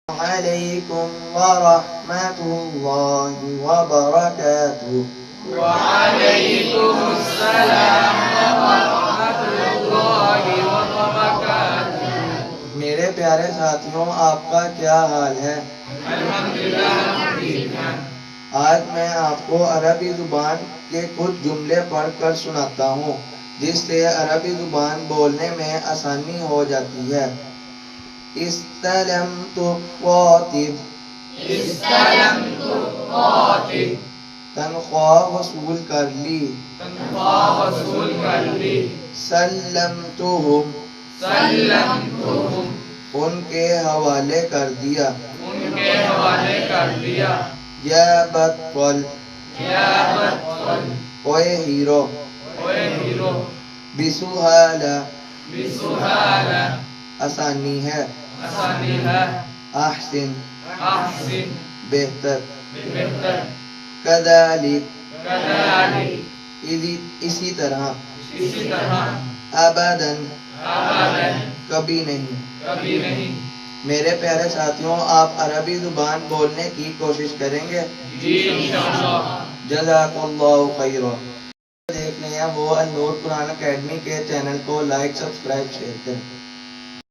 عليكم ورحمة الله وبركاته. وعليكم السلام ورحمۃ اللہ وبرکاتہ۔ میرے پیارے ساتھیوں، آپ کا کیا حال ہے؟ الحمدللہ ہم ٹھیک ہیں۔ آج میں آپ کو عربی زبان کے کچھ جملے پڑھ کر سناتا ہوں، جس سے عربی زبان بولنے میں آسانی ہو جاتی ہے۔ استلمت الراتب، استلمت الراتب، تنخواہ وصول کر لی۔ تنخواہ وصول کر لی۔ سلمتہم، سلمتہم، ان کے حوالے کر دیا۔ ان کے حوالے کر دیا۔ یا بطل، یا بطل، اوے ہیرو۔ اوے ہیرو۔ بسہالہ، بسہالہ، آسانی ہے۔ آسانی ہے۔ احسن، احسن، بہتر۔ بہتر۔ کذالک، کذالک، اسی طرح۔ اسی طرح۔ ابداً، ابداً، کبھی نہیں۔ کبھی نہیں۔ میرے پیارے ساتھیوں، آپ عربی زبان بولنے کی کوشش کریں گے؟ جی انشاءاللہ۔ جزاک اللہ خیرا۔ دیکھ رہے ہیں وہ النور قرآن اکیڈمی کے چینل کو لائک، سبسکرائب، شیئر کریں۔